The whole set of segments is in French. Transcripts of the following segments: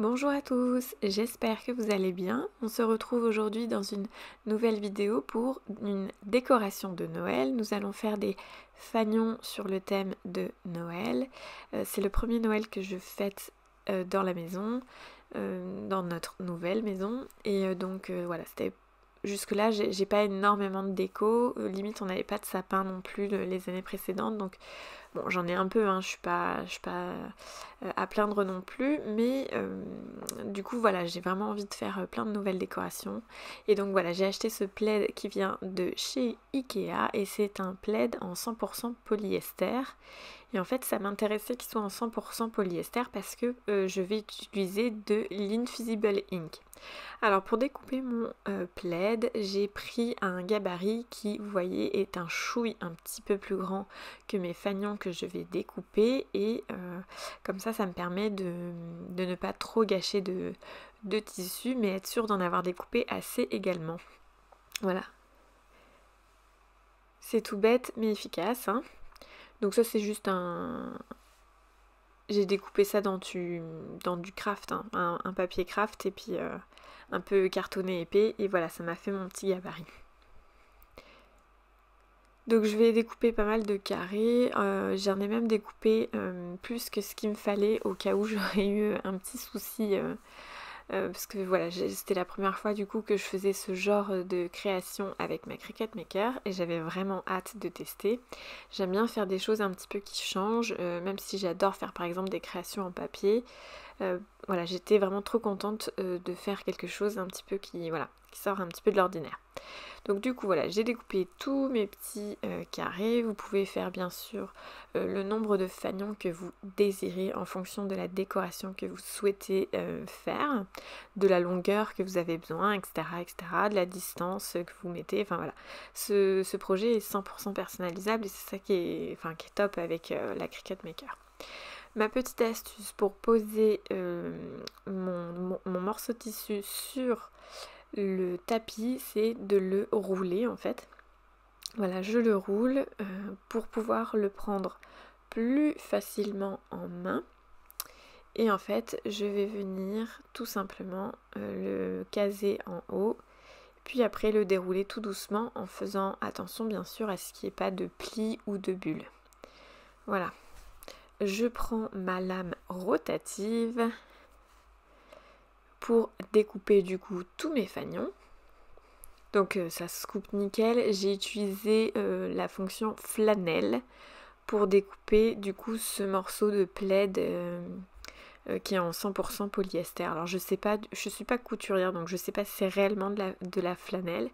Bonjour à tous, j'espère que vous allez bien. On se retrouve aujourd'hui dans une nouvelle vidéo pour une décoration de Noël. Nous allons faire des fanions sur le thème de Noël. C'est le premier Noël que je fête dans la maison, dans notre nouvelle maison. Et donc voilà, c'était... Jusque-là, j'ai pas énormément de déco. Limite, on n'avait pas de sapin non plus les années précédentes. Donc bon, j'en ai un peu, hein, je suis pas à plaindre non plus, mais du coup voilà, j'ai vraiment envie de faire plein de nouvelles décorations. Et donc voilà, j'ai acheté ce plaid qui vient de chez Ikea et c'est un plaid en 100% polyester. Et en fait, ça m'intéressait qu'il soit en 100% polyester parce que je vais utiliser de l'Invisible Ink. Alors pour découper mon plaid, j'ai pris un gabarit qui, vous voyez, est un chouille un petit peu plus grand que mes fanions que je vais découper et comme ça me permet de ne pas trop gâcher de tissu mais être sûr d'en avoir découpé assez également. Voilà. C'est tout bête mais efficace, hein. Donc ça c'est juste un... J'ai découpé ça dans du craft, hein, un papier craft et puis un peu cartonné épais et voilà, ça m'a fait mon petit gabarit. Donc je vais découper pas mal de carrés, j'en ai même découpé plus que ce qu'il me fallait au cas où j'aurais eu un petit souci parce que voilà, c'était la première fois du coup que je faisais ce genre de création avec ma Cricut Maker et j'avais vraiment hâte de tester. J'aime bien faire des choses un petit peu qui changent, même si j'adore faire par exemple des créations en papier. Voilà, j'étais vraiment trop contente de faire quelque chose un petit peu qui sort un petit peu de l'ordinaire. Donc du coup voilà, j'ai découpé tous mes petits carrés. Vous pouvez faire bien sûr le nombre de fanions que vous désirez en fonction de la décoration que vous souhaitez faire, de la longueur que vous avez besoin, etc., de la distance que vous mettez. Enfin voilà, ce projet est 100% personnalisable et c'est ça qui est top avec la Cricut Maker. Ma petite astuce pour poser mon morceau de tissu sur le tapis, c'est de le rouler en fait. Voilà, je le roule pour pouvoir le prendre plus facilement en main. Et en fait, je vais venir tout simplement le caser en haut. Puis après le dérouler tout doucement en faisant attention bien sûr à ce qu'il n'y ait pas de plis ou de bulles. Voilà. Je prends ma lame rotative pour découper du coup tous mes fanions. Donc ça se coupe nickel. J'ai utilisé la fonction flanelle pour découper du coup ce morceau de plaid qui est en 100% polyester. Alors je suis pas couturière donc je sais pas si c'est réellement de la flanelle.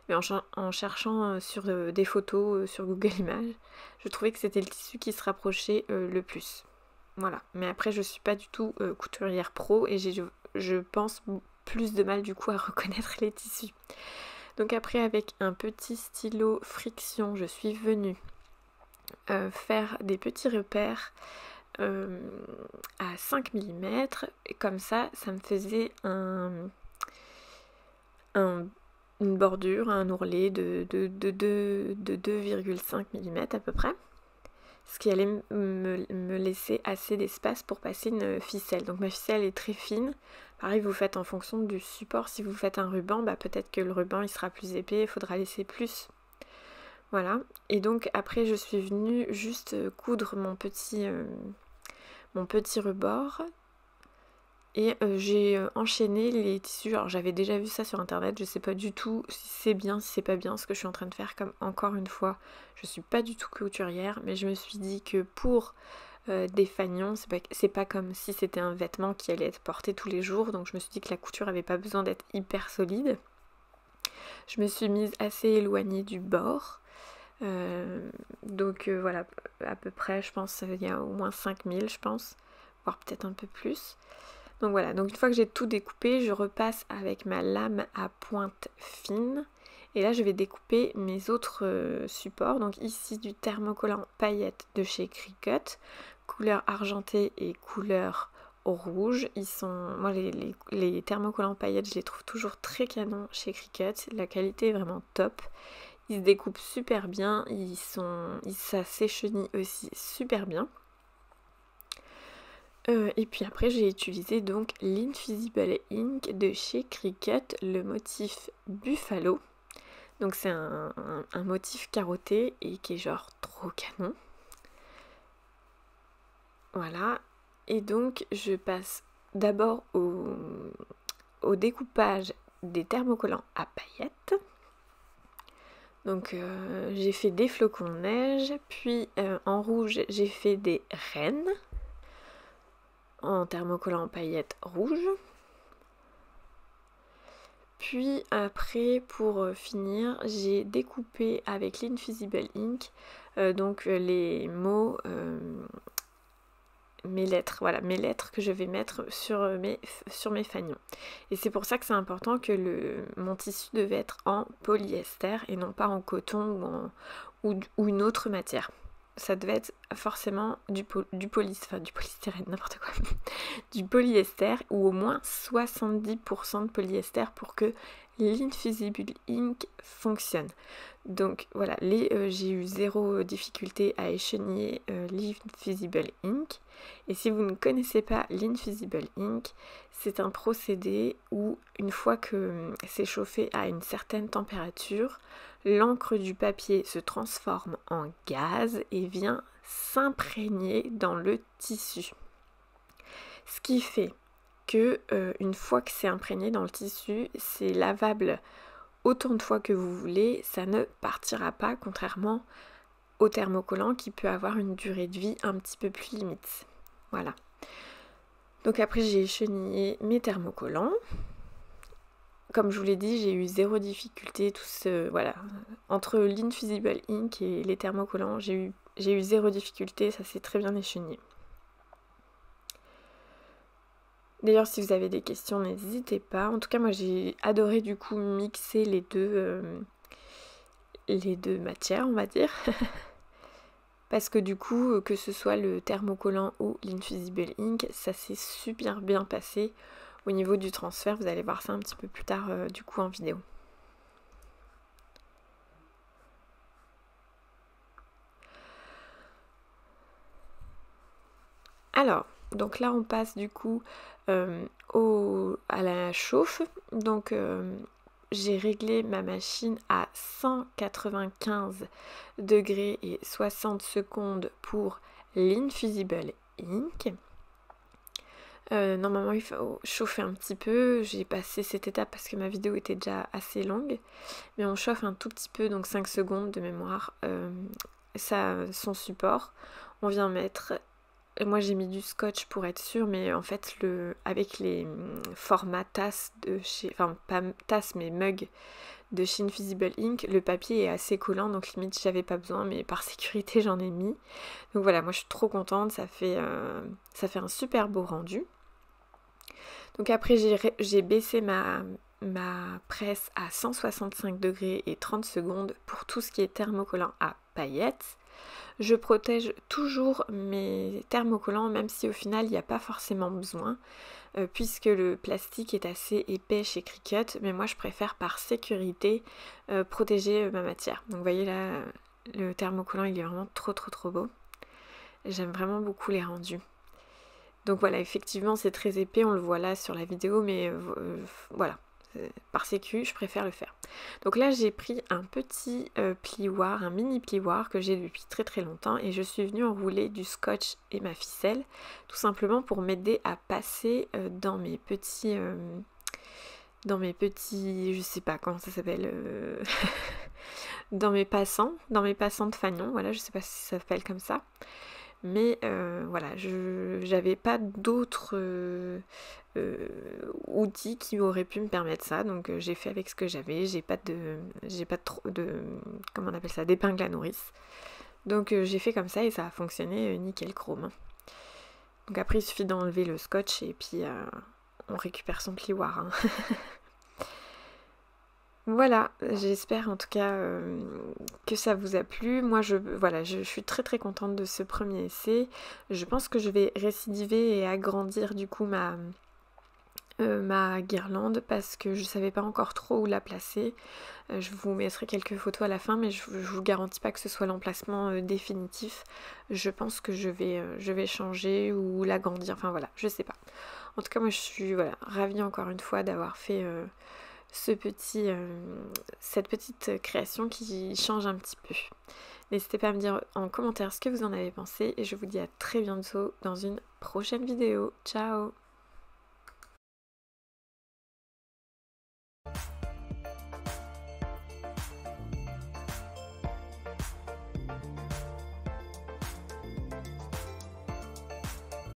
Mais en cherchant sur des photos sur Google Images, je trouvais que c'était le tissu qui se rapprochait le plus. Voilà. Mais après je suis pas du tout couturière pro et je pense plus de mal du coup à reconnaître les tissus. Donc après avec un petit stylo friction, je suis venue faire des petits repères à 5 mm et comme ça me faisait une bordure, un ourlet de 2,5 mm à peu près. Ce qui allait me laisser assez d'espace pour passer une ficelle. Donc ma ficelle est très fine. Pareil, vous faites en fonction du support. Si vous faites un ruban, peut-être que le ruban il sera plus épais, il faudra laisser plus. Voilà. Et donc après, je suis venue juste coudre mon petit rebord. Et j'ai enchaîné les tissus. Alors j'avais déjà vu ça sur internet, je sais pas du tout si c'est bien, si c'est pas bien ce que je suis en train de faire. Comme encore une fois, je suis pas du tout couturière, mais je me suis dit que pour des fanions, c'est pas comme si c'était un vêtement qui allait être porté tous les jours. Donc je me suis dit que la couture avait pas besoin d'être hyper solide. Je me suis mise assez éloignée du bord. Donc voilà, à peu près, je pense, il y a au moins 5000 je pense, voire peut-être un peu plus. Donc voilà, donc une fois que j'ai tout découpé, je repasse avec ma lame à pointe fine. Et là, je vais découper mes autres supports. Donc ici, du thermocollant paillettes de chez Cricut, couleur argentée et couleur rouge. Moi, les thermocollants paillettes, je les trouve toujours très canons chez Cricut. La qualité est vraiment top. Ils se découpent super bien, ça s'échenille aussi super bien. Et puis après j'ai utilisé donc l'Invisible Ink de chez Cricut, le motif Buffalo. Donc c'est un motif carotté et qui est genre trop canon. Voilà. Et donc je passe d'abord au découpage des thermocollants à paillettes. Donc j'ai fait des flocons de neige, puis en rouge j'ai fait des rennes en thermocollant paillettes rouges. Puis après pour finir j'ai découpé avec l'Invisible Ink donc les mots, mes lettres, voilà, mes lettres que je vais mettre sur mes fanions. Et c'est pour ça que c'est important que mon tissu devait être en polyester et non pas en coton ou une autre matière. Ça devait être forcément du polystyrène, n'importe quoi, du polyester ou au moins 70% de polyester pour que l'Invisible Ink fonctionne. Donc voilà, j'ai eu zéro difficulté à écheniller l'Invisible Ink. Et si vous ne connaissez pas l'Invisible Ink, c'est un procédé où une fois que c'est chauffé à une certaine température, l'encre du papier se transforme en gaz et vient s'imprégner dans le tissu. Ce qui fait que une fois que c'est imprégné dans le tissu, c'est lavable autant de fois que vous voulez, ça ne partira pas, contrairement au thermocollant qui peut avoir une durée de vie un petit peu plus limite. Voilà. Donc après j'ai chenillé mes thermocollants. Comme je vous l'ai dit, j'ai eu zéro difficulté, voilà. Entre l'Invisible Ink et les thermocollants, j'ai eu zéro difficulté, ça s'est très bien échenillé. D'ailleurs, si vous avez des questions, n'hésitez pas. En tout cas, moi j'ai adoré du coup mixer les deux matières, on va dire. Parce que du coup, que ce soit le thermocollant ou l'Invisible Ink, ça s'est super bien passé au niveau du transfert. Vous allez voir ça un petit peu plus tard du coup en vidéo. Alors, donc là on passe du coup à la chauffe. Donc j'ai réglé ma machine à 195 degrés et 60 secondes pour l'Invisible Ink. Normalement il faut chauffer un petit peu, j'ai passé cette étape parce que ma vidéo était déjà assez longue, mais on chauffe un tout petit peu, donc 5 secondes de mémoire, son support. On vient mettre, moi j'ai mis du scotch pour être sûre, mais en fait avec les formats tasses de chez, enfin pas tasses mais mugs de chez Invisible Ink, le papier est assez collant, donc limite j'avais pas besoin, mais par sécurité j'en ai mis. Donc voilà, moi je suis trop contente, ça fait un super beau rendu. Donc après j'ai baissé ma presse à 165 degrés et 30 secondes pour tout ce qui est thermocollant à paillettes. Je protège toujours mes thermocollants, même si au final il n'y a pas forcément besoin, puisque le plastique est assez épais chez Cricut, mais moi je préfère par sécurité protéger ma matière. Donc vous voyez là, le thermocollant il est vraiment trop beau. J'aime vraiment beaucoup les rendus. Donc voilà, effectivement c'est très épais, on le voit là sur la vidéo, mais voilà, par sécu, je préfère le faire. Donc là j'ai pris un petit plioir, un mini plioir que j'ai depuis très longtemps, et je suis venue enrouler du scotch et ma ficelle, tout simplement pour m'aider à passer dans mes petits, je sais pas comment ça s'appelle, dans mes passants de fanion, voilà, je sais pas si ça s'appelle comme ça. Mais voilà, j'avais pas d'autres outils qui auraient pu me permettre ça, donc j'ai fait avec ce que j'avais. J'ai pas trop de comment on appelle ça, d'épingle à nourrice. Donc j'ai fait comme ça et ça a fonctionné nickel chrome. Donc après il suffit d'enlever le scotch et puis on récupère son plioir. Hein. Voilà, j'espère en tout cas que ça vous a plu. Moi je suis très contente de ce premier essai. Je pense que je vais récidiver et agrandir du coup ma guirlande parce que je savais pas encore trop où la placer. Je vous mettrai quelques photos à la fin, mais je vous garantis pas que ce soit l'emplacement définitif. Je pense que je vais changer ou l'agrandir, enfin voilà, je sais pas. En tout cas, moi je suis voilà, ravie encore une fois d'avoir fait cette petite création qui change un petit peu. N'hésitez pas à me dire en commentaire ce que vous en avez pensé et je vous dis à très bientôt dans une prochaine vidéo. Ciao!